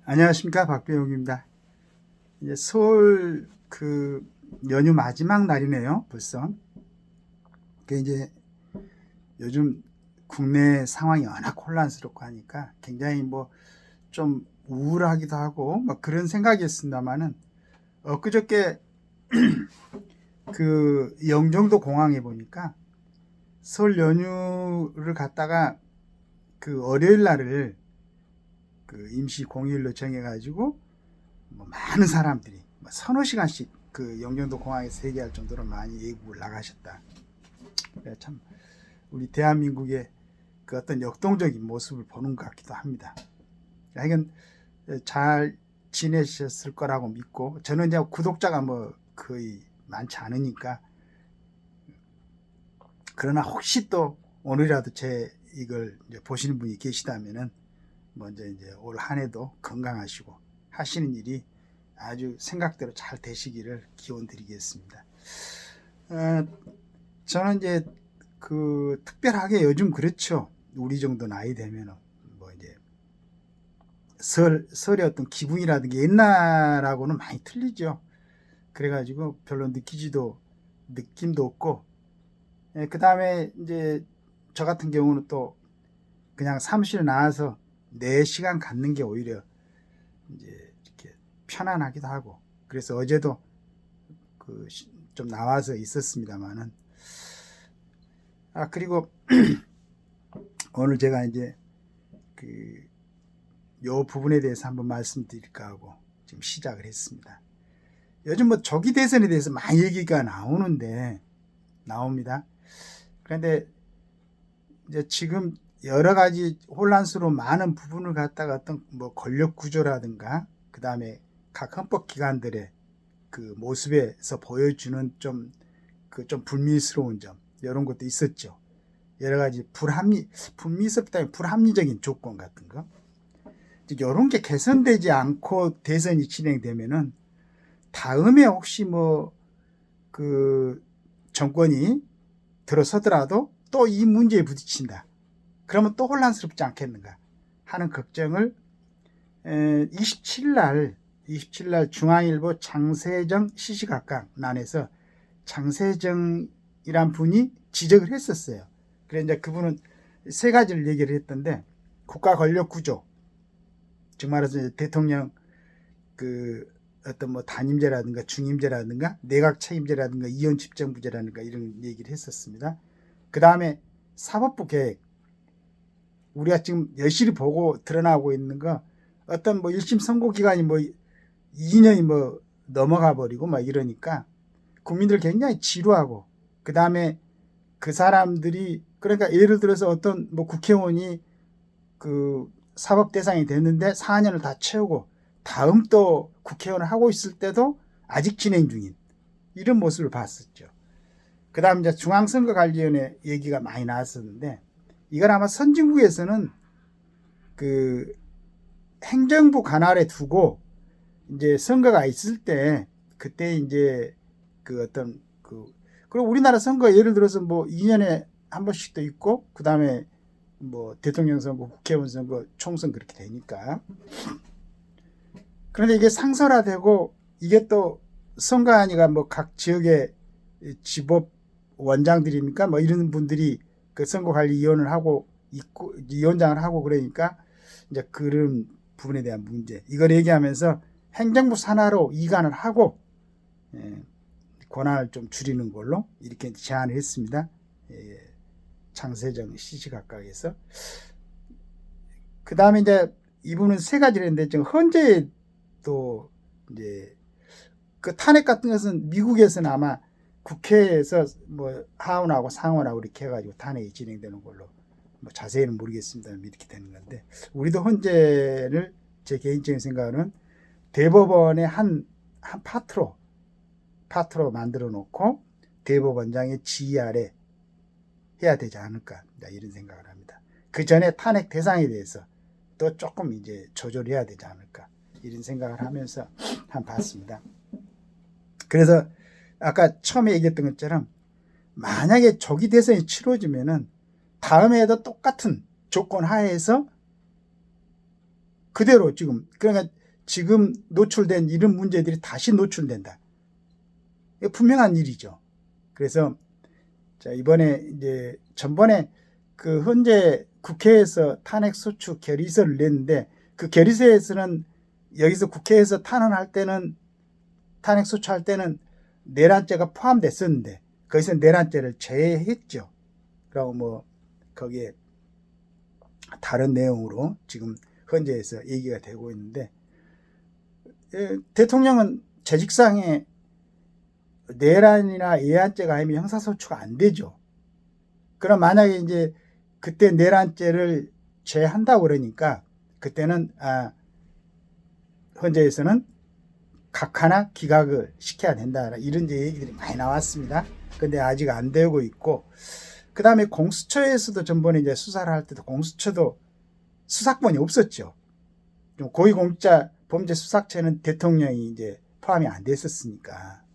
안녕하십니까, 박배용입니다. 이제 서울 연휴 마지막 날이네요, 벌써. 이제 요즘 국내 상황이 워낙 혼란스럽고 하니까 굉장히 좀 우울하기도 하고 그런 생각이었습니다만은, 엊그저께 영종도 공항에 보니까 설 연휴를 갖다가 월요일 날을 임시 공휴일로 정해가지고 많은 사람들이 서너 시간씩 영종도 공항에서 대기할 정도로 많이 외국을 나가셨다. 참 우리 대한민국의 어떤 역동적인 모습을 보는 것 같기도 합니다. 하여간 잘 지내셨을 거라고 믿고, 저는 이제 구독자가 거의 많지 않으니까, 그러나 혹시 또 오늘이라도 제 이걸 보시는 분이 계시다면은 먼저 이제 올 한 해도 건강하시고 하시는 일이 아주 생각대로 잘 되시기를 기원 드리겠습니다. 저는 이제 특별하게 요즘 그렇죠. 우리 정도 나이 되면은 이제 설의 어떤 기분이라든가 옛날하고는 많이 틀리죠. 그래가지고 별로 느낌도 없고, 그 다음에 이제 저 같은 경우는 또 그냥 사무실에 나와서 4시간 갖는 게 오히려 이제 이렇게 편안하기도 하고, 그래서 어제도 좀 나와서 있었습니다만은, 그리고 오늘 제가 이제 요 부분에 대해서 한번 말씀드릴까 하고 지금 시작을 했습니다. 요즘 조기 대선에 대해서 많이 얘기가 나옵니다. 그런데 이제 지금 여러 가지 혼란스러운 많은 부분을 갖다가 어떤 권력 구조라든가, 그 다음에 각 헌법 기관들의 모습에서 보여주는 좀 불미스러운 점, 이런 것도 있었죠. 여러 가지 불미스럽다면 불합리적인 조건 같은 거, 이런 게 개선되지 않고 대선이 진행되면은 다음에 혹시 정권이 들어서더라도 또 이 문제에 부딪힌다, 그러면 또 혼란스럽지 않겠는가 하는 걱정을 27일 날 중앙일보 장세정 시시각각란에서 장세정이란 분이 지적을 했었어요. 그래 이제 그분은 세 가지를 얘기를 했던데, 국가 권력 구조, 즉 말해서 대통령 어떤 단임제라든가 중임제라든가 내각 책임제라든가 이원 집정부제라든가 이런 얘기를 했었습니다. 그 다음에 사법부 계획, 우리가 지금 여실히 보고 드러나고 있는 거, 어떤 1심 선고 기간이 2년이 넘어가 버리고 이러니까 국민들 굉장히 지루하고, 그 다음에 그 사람들이, 그러니까 예를 들어서 어떤 국회의원이 사법 대상이 됐는데 4년을 다 채우고 다음 또 국회의원을 하고 있을 때도 아직 진행 중인 이런 모습을 봤었죠. 그 다음 이제 중앙선거관리위원회 얘기가 많이 나왔었는데, 이건 아마 선진국에서는 행정부 관할에 두고 이제 선거가 있을 때 그때 이제 그리고 우리나라 선거 예를 들어서 2년에 한 번씩도 있고, 그 다음에 대통령 선거, 국회의원 선거, 총선 그렇게 되니까. 그런데 이게 상설화되고, 이게 또 선관위가 각 지역의 지법 원장들입니까? 이런 분들이 선거관리위원을 하고 있고, 위원장을 하고, 그러니까 이제 그런 부분에 대한 문제, 이걸 얘기하면서 행정부 산하로 이관을 하고 권한을 좀 줄이는 걸로 이렇게 제안을 했습니다. 장세정 시시각각에서. 그 다음에 이제 이분은 세 가지를 했는데, 지금 헌재도 이제 탄핵 같은 것은 미국에서는 아마 국회에서 하원하고 상원하고 이렇게 해가지고 탄핵이 진행되는 걸로, 자세히는 모르겠습니다. 이렇게 되는 건데, 우리도 헌재를 제 개인적인 생각은 대법원의 한 파트로 만들어 놓고 대법원장의 지휘 아래 해야 되지 않을까, 이런 생각을 합니다. 그 전에 탄핵 대상에 대해서 또 조금 이제 조절해야 되지 않을까, 이런 생각을 하면서 봤습니다. 그래서 아까 처음에 얘기했던 것처럼, 만약에 조기 대선이 치러지면은 다음에도 똑같은 조건 하에서 그대로 지금 그러니까 지금 노출된 이런 문제들이 다시 노출된다. 이거 분명한 일이죠. 그래서 자 이번에 이제 전번에 그 현재 국회에서 탄핵소추 결의서를 냈는데 그 결의서에서는 여기서 국회에서 탄원할 때는 탄핵소추할 때는 내란죄가 포함됐었는데 거기서 내란죄를 제외했죠. 그리고 뭐 거기에 다른 내용으로 지금 헌재에서 얘기가 되고 있는데 대통령은 재직상에 내란이나 예안죄가 아니면 형사소추가 안 되죠. 그럼 만약에 이제 그때 내란죄를 제한다고 그러니까 그때는 헌재에서는 각하나 기각을 시켜야 된다 이런 얘기들이 많이 나왔습니다. 근데 아직 안 되고 있고 그 다음에 공수처에서도 전번에 이제 수사를 할 때도 공수처도 수사권이 없었죠. 고위공직자 범죄수사처는 대통령이 이제 포함이 안 됐었으니까.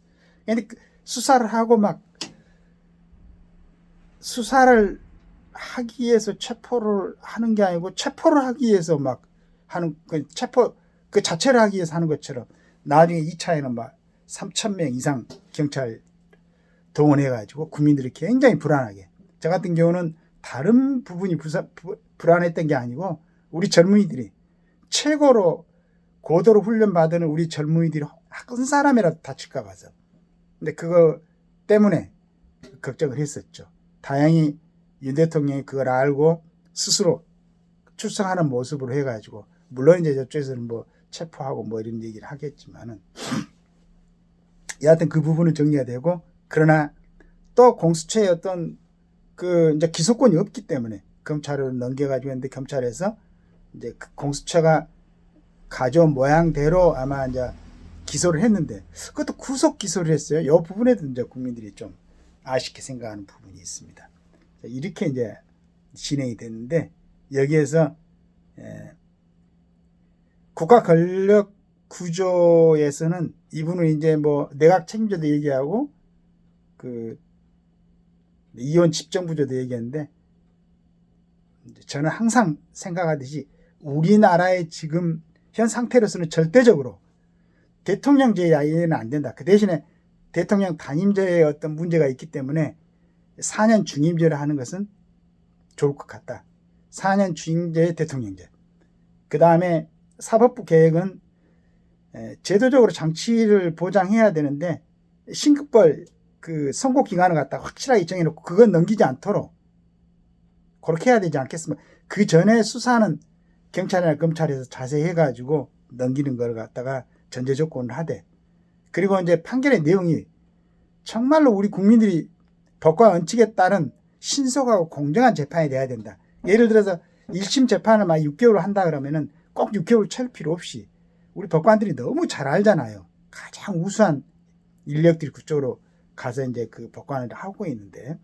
근데 수사를 하고 막 수사를 하기 위해서 체포를 하는 게 아니고 체포를 하기 위해서 막 하는 체포 그 자체를 하기 위해서 하는 것처럼 나중에 2차에는 막 3,000명 이상 경찰 동원해가지고 국민들이 굉장히 불안하게. 저 같은 경우는 다른 부분이 불안했던 게 아니고 우리 젊은이들이 최고로 고도로 훈련받은 우리 젊은이들이 한 사람이라도 다칠까 봐서. 근데 그거 때문에 걱정을 했었죠. 다행히 윤 대통령이 그걸 알고 스스로 출석하는 모습으로 해가지고 물론 이제 저쪽에서는 뭐 체포하고 뭐 이런 얘기를 하겠지만은 여하튼 그 부분은 정리가 되고 그러나 또 공수처의 어떤 그 이제 기소권이 없기 때문에 검찰을 넘겨가지고 했는데 검찰에서 이제 그 공수처가 가져온 모양대로 아마 이제 기소를 했는데 그것도 구속 기소를 했어요. 이 부분에도 이제 국민들이 좀 아쉽게 생각하는 부분이 있습니다. 이렇게 이제 진행이 됐는데 여기에서 국가 권력 구조에서는 이분은 이제 뭐 내각 책임자도 얘기하고 그 이원 집정부조도 얘기했는데 저는 항상 생각하듯이 우리나라의 지금 현 상태로서는 절대적으로 대통령제 이하에는 안 된다. 그 대신에 대통령 단임제에 어떤 문제가 있기 때문에 4년 중임제를 하는 것은 좋을 것 같다. 4년 중임제 대통령제. 그 다음에 사법부 개혁은 제도적으로 장치를 보장해야 되는데 신급벌 그 선고 기간을 갖다 확실하게 정해놓고 그건 넘기지 않도록 그렇게 해야 되지 않겠습니까? 그 전에 수사는 경찰이나 검찰에서 자세히 해가지고 넘기는 걸 갖다가 전제 조건을 하되 그리고 이제 판결의 내용이 정말로 우리 국민들이 법과 원칙에 따른 신속하고 공정한 재판이 돼야 된다. 예를 들어서 1심 재판을 막 6개월 한다 그러면은 꼭 6개월 채울 필요 없이 우리 법관들이 너무 잘 알잖아요. 가장 우수한 인력들이 그쪽으로 가서 이제 그 법관을 하고 있는데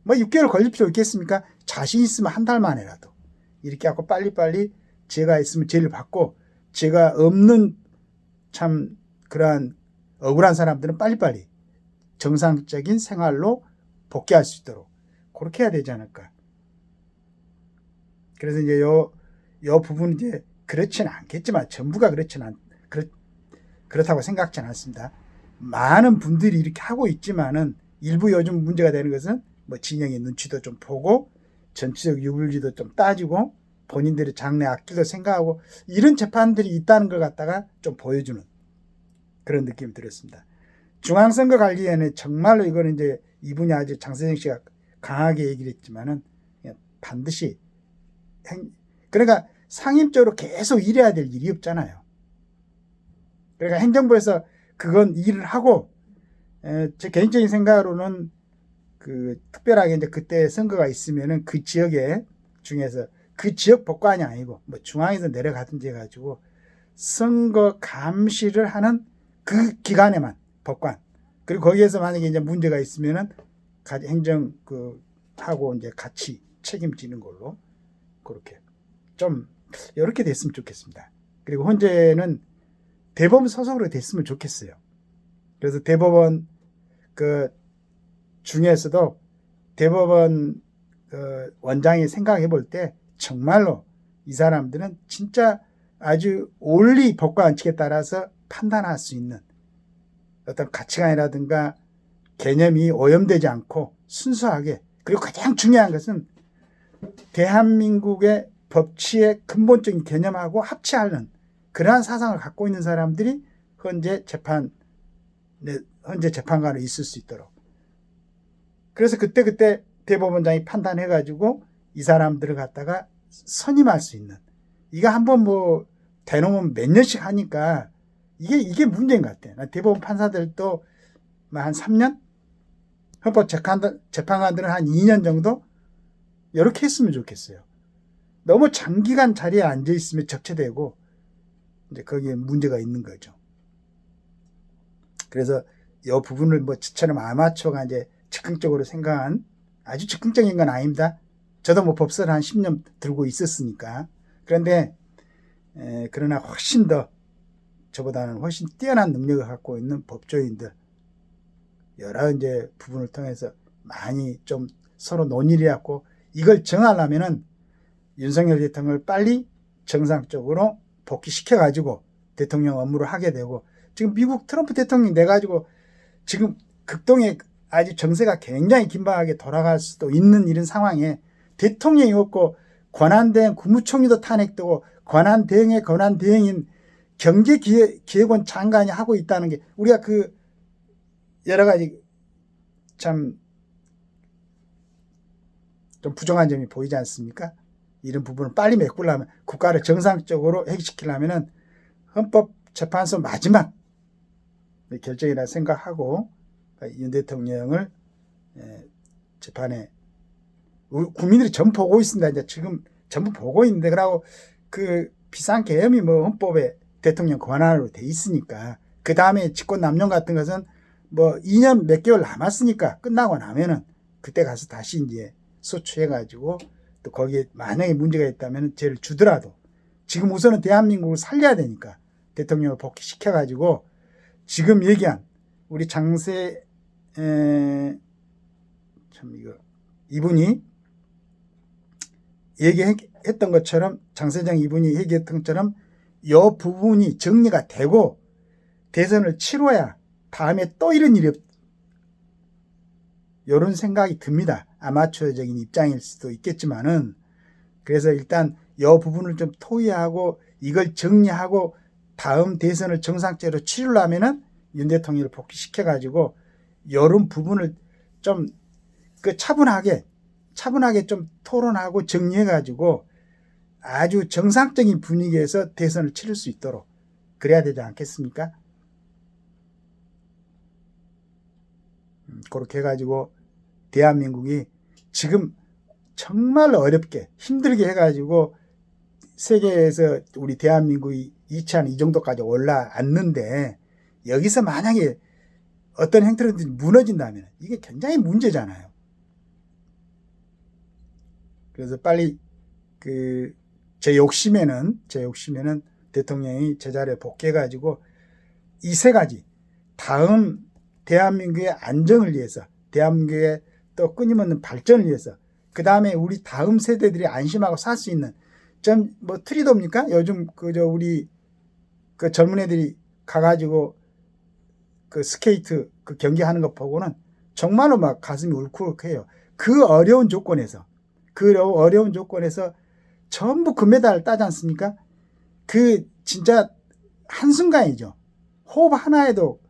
뭐 6개월 걸릴 필요 있겠습니까? 자신 있으면 한 달 만에라도 이렇게 하고 빨리빨리 죄가 있으면 죄를 받고 죄가 없는 참 그러한 억울한 사람들은 빨리빨리 정상적인 생활로 복귀할 수 있도록 그렇게 해야 되지 않을까. 그래서 이제 요 부분은 이제 그렇지는 않겠지만 전부가 그렇다고 생각지는 않습니다. 많은 분들이 이렇게 하고 있지만은 일부 요즘 문제가 되는 것은 뭐 진영의 눈치도 좀 보고 정치적 유불리도 좀 따지고 본인들의 장래 앞길도 생각하고 이런 재판들이 있다는 걸 갖다가 좀 보여주는 그런 느낌이 들었습니다. 중앙선거관리위원회 정말로 이거는 이제 이분이 아주 장세정 씨가 강하게 얘기를 했지만은 반드시 그러니까 상임적으로 계속 일해야 될 일이 없잖아요. 그러니까 행정부에서 그건 일을 하고 제 개인적인 생각으로는 그 특별하게 이제 그때 선거가 있으면은 그 지역에 중에서 그 지역 법관이 아니고 뭐 중앙에서 내려가든지 해가지고 선거 감시를 하는 그 기간에만 법관 그리고 거기에서 만약에 이제 문제가 있으면은 행정 그 하고 이제 같이 책임지는 걸로 그렇게 좀 이렇게 됐으면 좋겠습니다. 그리고 헌재는 대법원 소속으로 됐으면 좋겠어요. 그래서 대법원 그 중에서도 대법원 그 원장이 생각해 볼 때 정말로 이 사람들은 진짜 아주 올리 법과 원칙에 따라서 판단할 수 있는 어떤 가치관이라든가 개념이 오염되지 않고 순수하게, 그리고 가장 중요한 것은 대한민국의 법치의 근본적인 개념하고 합치하는 그러한 사상을 갖고 있는 사람들이 현재 재판관으로 있을 수 있도록. 그래서 그때 대법원장이 판단해가지고 이 사람들을 갖다가 선임할 수 있는, 이거 한번 뭐 대놓으면 몇 년씩 하니까 이게 문제인 것 같아. 대법원 판사들도 한 3년? 헌법 재판관들은 한 2년 정도? 이렇게 했으면 좋겠어요. 너무 장기간 자리에 앉아 있으면 적체되고, 이제 거기에 문제가 있는 거죠. 그래서 이 부분을 뭐 저처럼 아마추어가 이제 즉흥적으로 생각한, 아주 즉흥적인 건 아닙니다. 저도 뭐 법사를 한 10년 들고 있었으니까. 그런데 그러나 훨씬 더 저보다는 훨씬 뛰어난 능력을 갖고 있는 법조인들, 여러 이제 부분을 통해서 많이 좀 서로 논의를 해갖고 이걸 정하려면은 윤석열 대통령을 빨리 정상적으로 복귀시켜가지고 대통령 업무를 하게 되고, 지금 미국 트럼프 대통령이 돼가지고 지금 극동에 아주 정세가 굉장히 긴박하게 돌아갈 수도 있는 이런 상황에 대통령이 없고 권한대행 국무총리도 탄핵되고 권한대행의 권한대행인 경제기획원 장관이 하고 있다는 게, 우리가 그 여러 가지 참 좀 부정한 점이 보이지 않습니까? 이런 부분을 빨리 메꾸려면, 국가를 정상적으로 회귀시키려면 헌법재판소 마지막 결정이라 생각하고 윤 대통령을 재판에, 우리 국민들이 전부 보고 있습니다. 이제 지금 전부 보고 있는데, 그러고 그 비상계엄이 뭐 헌법에 대통령 권한으로 돼 있으니까, 그 다음에 직권남용 같은 것은 뭐 2년 몇 개월 남았으니까 끝나고 나면은 그때 가서 다시 이제 소추해가지고 또 거기에 만약에 문제가 있다면 죄를 주더라도, 지금 우선은 대한민국을 살려야 되니까 대통령을 복귀시켜가지고 지금 얘기한 우리 장세 이분이 얘기했던 것처럼, 장세정 이분이 얘기했던 것처럼 이 부분이 정리가 되고 대선을 치러야 다음에 또 이런 일이 이런 생각이 듭니다. 아마추어적인 입장일 수도 있겠지만은, 그래서 일단 이 부분을 좀 토의하고 이걸 정리하고 다음 대선을 정상적으로 치르려면은 윤 대통령을 복귀시켜가지고 이런 부분을 좀 그 차분하게 좀 토론하고 정리해가지고 아주 정상적인 분위기에서 대선을 치를 수 있도록 그래야 되지 않겠습니까? 그렇게 해가지고 대한민국이 지금 정말 어렵게 힘들게 해가지고 세계에서 우리 대한민국이 2차 이 정도까지 올라왔는데, 여기서 만약에 어떤 행태로든지 무너진다면 이게 굉장히 문제잖아요. 그래서 빨리 제 욕심에는 대통령이 제자리에 복귀해가지고 이 세 가지, 다음 대한민국의 안정을 위해서, 대한민국의 또 끊임없는 발전을 위해서, 그 다음에 우리 다음 세대들이 안심하고 살 수 있는, 좀 뭐 트리도입니까? 요즘 우리 그 젊은 애들이 가가지고 그 스케이트 그 경기하는 거 보고는 정말로 막 가슴이 울컥해요. 그 어려운 조건에서 전부 금메달을 따지 않습니까? 그 진짜 한순간이죠. 호흡 하나에도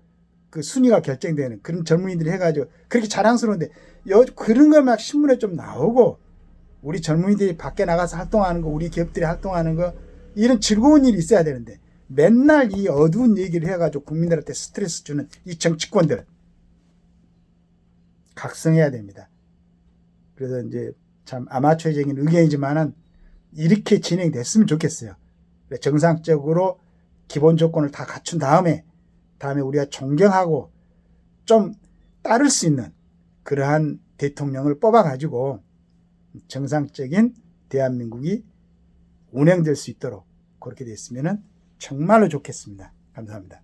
그 순위가 결정되는 그런 젊은이들이 해가지고 그렇게 자랑스러운데, 그런 거 막 신문에 좀 나오고, 우리 젊은이들이 밖에 나가서 활동하는 거, 우리 기업들이 활동하는 거, 이런 즐거운 일이 있어야 되는데 맨날 이 어두운 얘기를 해가지고 국민들한테 스트레스 주는 이 정치권들 각성해야 됩니다. 그래서 이제 참 아마추어적인 의견이지만은 이렇게 진행됐으면 좋겠어요. 정상적으로 기본 조건을 다 갖춘 다음에 우리가 존경하고 좀 따를 수 있는 그러한 대통령을 뽑아가지고 정상적인 대한민국이 운행될 수 있도록 그렇게 됐으면 정말로 좋겠습니다. 감사합니다.